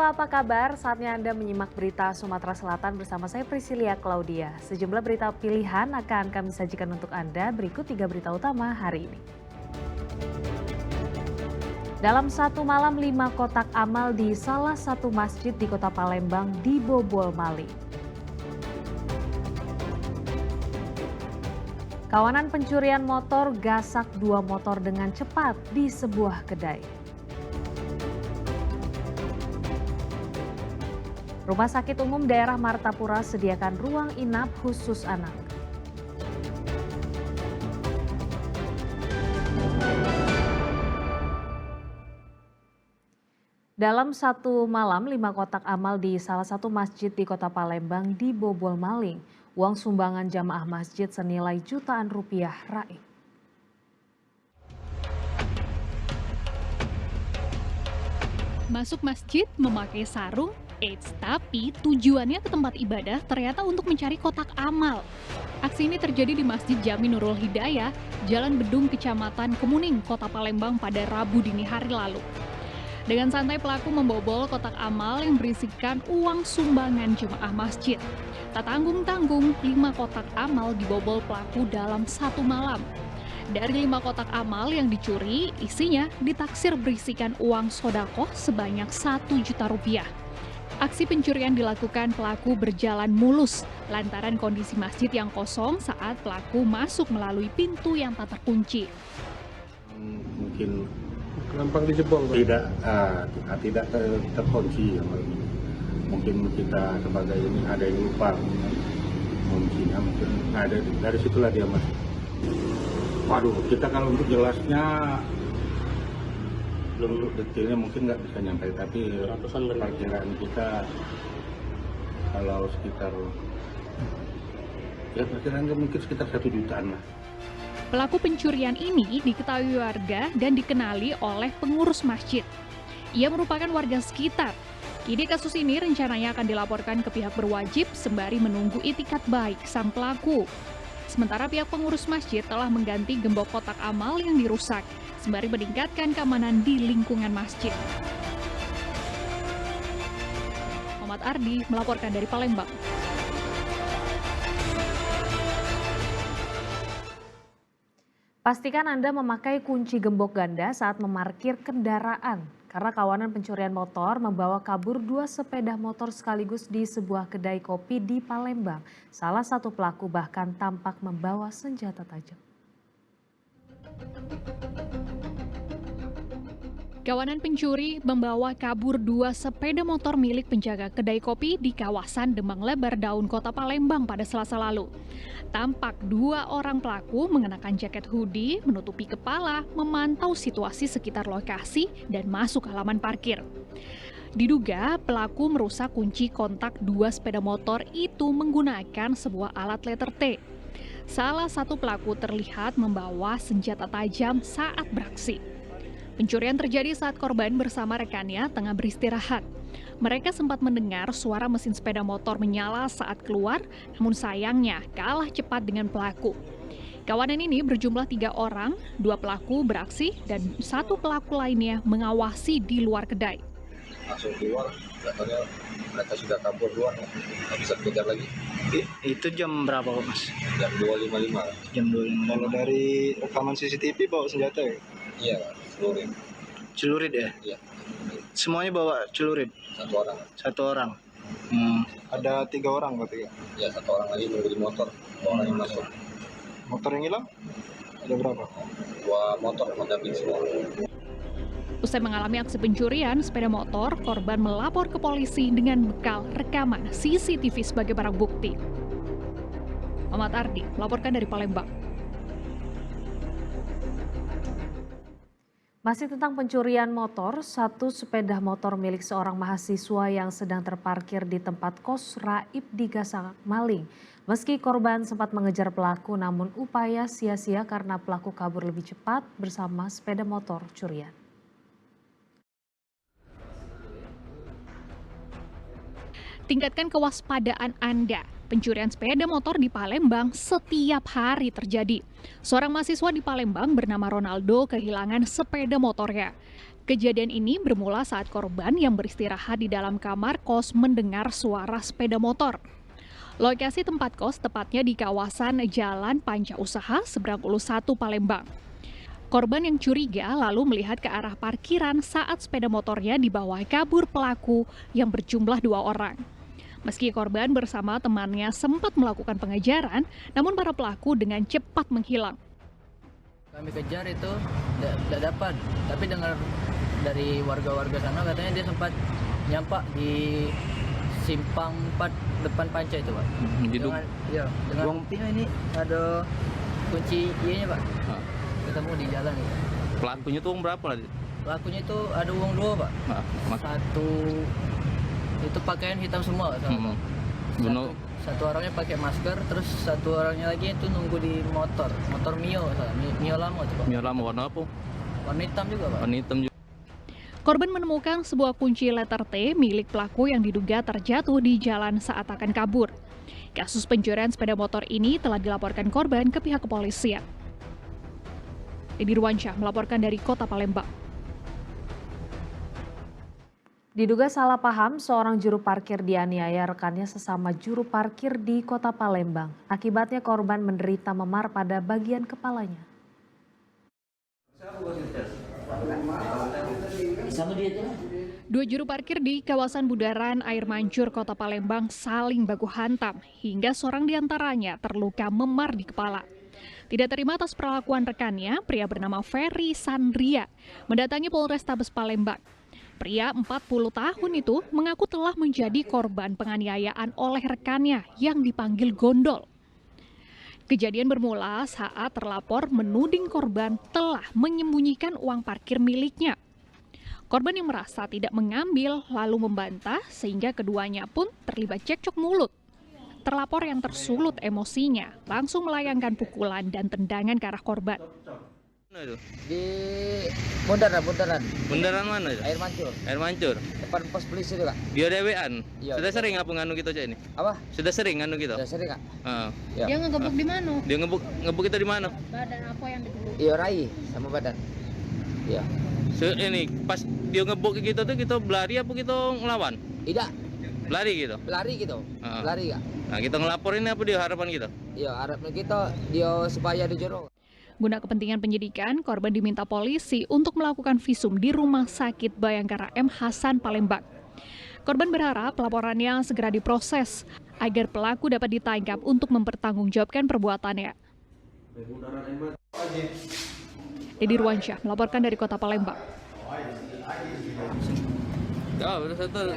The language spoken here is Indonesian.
apa kabar? Saatnya Anda menyimak berita Sumatera Selatan bersama saya Priscilia Claudia. Sejumlah berita pilihan akan kami sajikan untuk Anda. Berikut 3 berita utama hari ini. Dalam satu malam 5 kotak amal di salah satu masjid di Kota Palembang dibobol maling. Kawanan pencurian motor gasak 2 motor dengan cepat di sebuah kedai. Rumah Sakit Umum Daerah Martapura sediakan ruang inap khusus anak. Dalam satu malam, 5 kotak amal di salah satu masjid di Kota Palembang dibobol maling. Uang sumbangan jamaah masjid senilai jutaan rupiah raib. Masuk masjid memakai sarung, tapi tujuannya ke tempat ibadah ternyata untuk mencari kotak amal. Aksi ini terjadi di Masjid Jami Nurul Hidayah, Jalan Bedung, Kecamatan Kemuning, Kota Palembang pada Rabu dini hari lalu. Dengan santai pelaku membobol kotak amal yang berisikan uang sumbangan jemaah masjid. Tak tanggung-tanggung, 5 kotak amal dibobol pelaku dalam satu malam. Dari 5 kotak amal yang dicuri, isinya ditaksir berisikan uang sodakoh sebanyak 1 juta rupiah. Aksi pencurian dilakukan pelaku berjalan mulus lantaran kondisi masjid yang kosong saat pelaku masuk melalui pintu yang tak terkunci. Mungkin gampang dijebol, Pak. tidak terkunci. Mungkin kita sebagai ini ada yang lupa mungkin ada dari situlah dia masuk. Waduh, kita kalau untuk jelasnya belum detailnya mungkin nggak bisa nyampe, tapi perkiraan kita kalau sekitar perkiraan mungkin sekitar 1 jutaan lah. Pelaku pencurian ini diketahui warga dan dikenali oleh pengurus masjid. Ia merupakan warga sekitar. Kini kasus ini rencananya akan dilaporkan ke pihak berwajib sembari menunggu itikat baik sang pelaku. Sementara pihak pengurus masjid telah mengganti gembok kotak amal yang dirusak, sembari meningkatkan keamanan di lingkungan masjid. Muhammad Ardi melaporkan dari Palembang. Pastikan Anda memakai kunci gembok ganda saat memarkir kendaraan. Karena kawanan pencurian motor membawa kabur 2 sepeda motor sekaligus di sebuah kedai kopi di Palembang. Salah satu pelaku bahkan tampak membawa senjata tajam. Kawanan pencuri membawa kabur 2 sepeda motor milik penjaga kedai kopi di kawasan Demang Lebar Daun, Kota Palembang pada Selasa lalu. Tampak 2 orang pelaku mengenakan jaket hoodie, menutupi kepala, memantau situasi sekitar lokasi dan masuk halaman parkir. Diduga pelaku merusak kunci kontak 2 sepeda motor itu menggunakan sebuah alat letter T. Salah satu pelaku terlihat membawa senjata tajam saat beraksi. Pencurian terjadi saat korban bersama rekannya tengah beristirahat. Mereka sempat mendengar suara mesin sepeda motor menyala saat keluar, namun sayangnya kalah cepat dengan pelaku. Kawanan ini berjumlah 3 orang, 2 pelaku beraksi dan 1 pelaku lainnya mengawasi di luar kedai. Langsung keluar, katanya mereka sudah kabur luar, nggak bisa kejar lagi. Itu jam berapa, Mas? Jam 2.55. Jam 2. Kalau dari rekaman CCTV bawa senjata ya? Iya, celurit. Celurit ya? Iya. Semuanya bawa celurit? 1 orang. 1 orang. Ada 3 orang berarti ya? Ya, 1 orang lagi nunggu di motor. 2 orang yang masuk. Motor yang hilang? Ada berapa? 2 motor mendamping semua. Usai mengalami aksi pencurian sepeda motor, korban melapor ke polisi dengan bekal rekaman CCTV sebagai barang bukti. Muhammad Ardi melaporkan dari Palembang. Masih tentang pencurian motor, 1 sepeda motor milik seorang mahasiswa yang sedang terparkir di tempat kos raib digasak maling. Meski korban sempat mengejar pelaku, namun upaya sia-sia karena pelaku kabur lebih cepat bersama sepeda motor curian. Tingkatkan kewaspadaan Anda. Pencurian sepeda motor di Palembang setiap hari terjadi. Seorang mahasiswa di Palembang bernama Ronaldo kehilangan sepeda motornya. Kejadian ini bermula saat korban yang beristirahat di dalam kamar kos mendengar suara sepeda motor. Lokasi tempat kos tepatnya di kawasan Jalan Panca Usaha, Seberang Ulus 1, Palembang. Korban yang curiga lalu melihat ke arah parkiran saat sepeda motornya dibawa kabur pelaku yang berjumlah 2 orang. Meski korban bersama temannya sempat melakukan pengejaran, namun para pelaku dengan cepat menghilang. Kami kejar itu tidak dapat, tapi dengar dari warga-warga sana katanya dia sempat nyampak di simpang 4 depan Panca itu, Pak. Dengan buktinya ini ada kunci nya, Pak. Ketemu di jalan gitu. Pelakunya tuh berapa lah? Pelakunya itu ada uang 2, Pak. Satu itu pakaian hitam semua, Pak. Satu orangnya pakai masker, terus satu orangnya lagi itu nunggu di motor Mio, Mio lama tuh, Pak. Mio lama warna apa? Warna hitam juga, Pak. Warna hitam juga. Korban menemukan sebuah kunci letter T milik pelaku yang diduga terjatuh di jalan saat akan kabur. Kasus pencurian sepeda motor ini telah dilaporkan korban ke pihak kepolisian. Dedy Ruansyah melaporkan dari Kota Palembang. Diduga salah paham, seorang juru parkir dianiaya rekannya sesama juru parkir di Kota Palembang. Akibatnya korban menderita memar pada bagian kepalanya. Dua juru parkir di kawasan Budaran, Air Mancur, Kota Palembang saling baku hantam hingga seorang diantaranya terluka memar di kepala. Tidak terima atas perlakuan rekannya, pria bernama Ferry Sandria mendatangi Polrestabes Palembang. Pria 40 tahun itu mengaku telah menjadi korban penganiayaan oleh rekannya yang dipanggil Gondol. Kejadian bermula saat terlapor menuding korban telah menyembunyikan uang parkir miliknya. Korban yang merasa tidak mengambil lalu membantah sehingga keduanya pun terlibat cekcok mulut. Terlapor yang tersulut emosinya langsung melayangkan pukulan dan tendangan ke arah korban. Di Bundaran. Bundaran mana itu? Air Mancur. Air Mancur. Depan pos polisi itu, Kak. Dia dewean. Iya. Sudah sering apa nganu gitu aja ini? Apa? Sudah sering nganu gitu? Sudah sering, Kak. Ya. Dia ngegebuk di mana? Dia ngebuk kita di mana? Badan apa yang digebuk? Iya, rai sama badan. Iya. Ini pas dia ngebuk kita tuh kita berlari apa kita ngelawan? Tidak, Lari gitu. lari gitu. Lari, Kak. Nah, kita ngelaporin apa dia harapan kita? Iya, harapan kita dia supaya dijero. Guna kepentingan penyidikan, korban diminta polisi untuk melakukan visum di Rumah Sakit Bayangkara M. Hasan, Palembang. Korban berharap laporannya segera diproses agar pelaku dapat ditangkap untuk mempertanggungjawabkan perbuatannya. Dedy Ruansyah melaporkan dari Kota Palembang. Ya, satu.